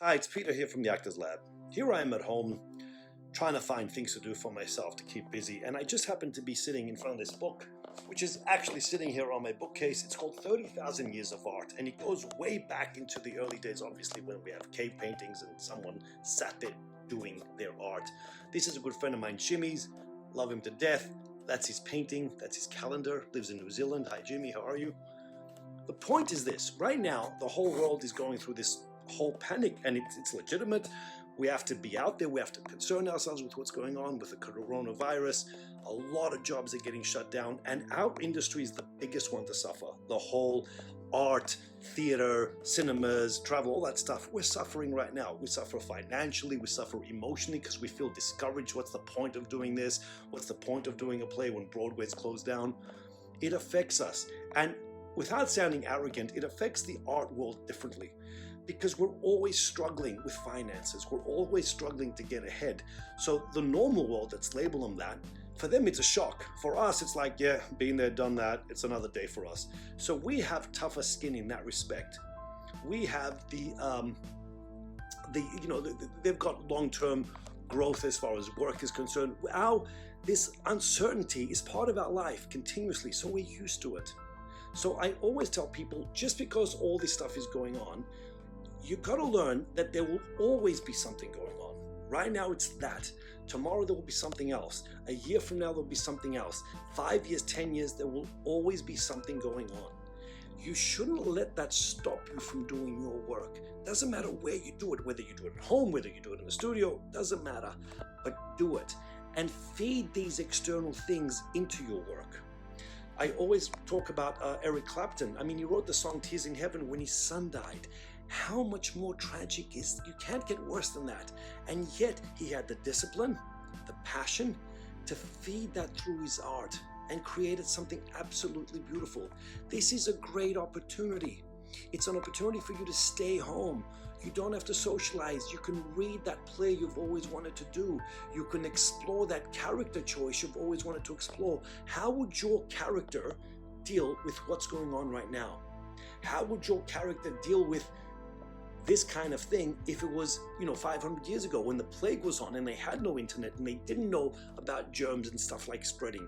Hi, it's Peter here from the Actors Lab. Here I am at home trying to find things to do for myself to keep busy, and I just happen to be sitting in front of this book, which is actually sitting here on my bookcase. It's called 30,000 Years of Art, and it goes way back into the early days, obviously, when we have cave paintings and someone sat there doing their art. This is a good friend of mine, Jimmy's. Love him to death. That's his painting, that's his calendar, lives in New Zealand. Hi Jimmy, how are you? The point is this: right now the whole world is going through this whole panic, and it's legitimate. We have to be out there, we have to concern ourselves with what's going on with the coronavirus. A lot of jobs are getting shut down, and our industry is the biggest one to suffer. The whole art, theater, cinemas, travel, all that stuff, we're suffering right now. We suffer financially, we suffer emotionally because we feel discouraged. What's the point of doing this? What's the point of doing a play when Broadway's closed down? It affects us, and without sounding arrogant, it affects the art world differently, because we're always struggling with finances. We're always struggling to get ahead. So the normal world, let's label them that, for them it's a shock. For us, it's like, yeah, been there, done that. It's another day for us. So we have tougher skin in that respect. We have they've got long-term growth as far as work is concerned. This uncertainty is part of our life continuously, so we're used to it. So I always tell people, just because all this stuff is going on, you got to learn that there will always be something going on. Right now it's that. Tomorrow there will be something else. A year from now there will be something else. 5 years, 10 years, there will always be something going on. You shouldn't let that stop you from doing your work. Doesn't matter where you do it, whether you do it at home, whether you do it in the studio, doesn't matter. But do it. And feed these external things into your work. I always talk about Eric Clapton. I mean, he wrote the song Tears in Heaven when his son died. How much more tragic is, you can't get worse than that. And yet he had the discipline, the passion to feed that through his art and created something absolutely beautiful. This is a great opportunity. It's an opportunity for you to stay home. You don't have to socialize. You can read that play you've always wanted to do. You can explore that character choice you've always wanted to explore. How would your character deal with what's going on right now? How would your character deal with this kind of thing if it was, 500 years ago when the plague was on and they had no internet and they didn't know about germs and stuff like spreading?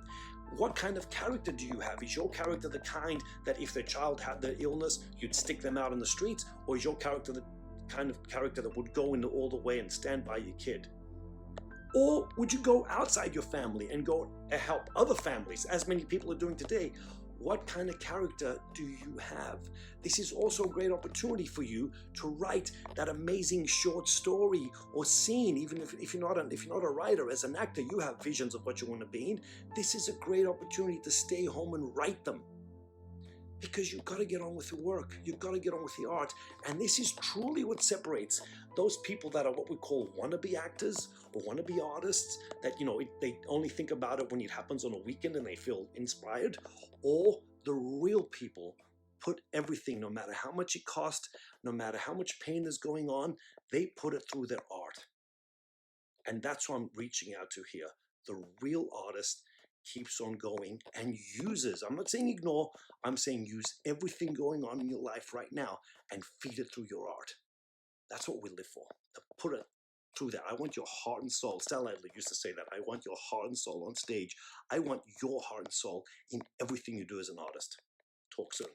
What kind of character do you have? Is your character the kind that if their child had the illness, you'd stick them out in the streets? Or is your character the kind of character that would go into all the way and stand by your kid? Or would you go outside your family and go help other families, as many people are doing today? What kind of character do you have? This is also a great opportunity for you to write that amazing short story or scene. Even if you're not a writer, as an actor, you have visions of what you want to be in. This is a great opportunity to stay home and write them, because you've got to get on with the work. You've got to get on with the art. And this is truly what separates those people that are what we call wannabe actors or wannabe artists, that, they only think about it when it happens on a weekend and they feel inspired, or the real people put everything, no matter how much it costs, no matter how much pain is going on, they put it through their art. And that's what I'm reaching out to here. The real artist keeps on going and uses, I'm not saying ignore, I'm saying use everything going on in your life right now and feed it through your art. That's what we live for, to put it through that. I want your heart and soul. Stella Adler used to say that. I want your heart and soul on stage. I want your heart and soul in everything you do as an artist. Talk soon.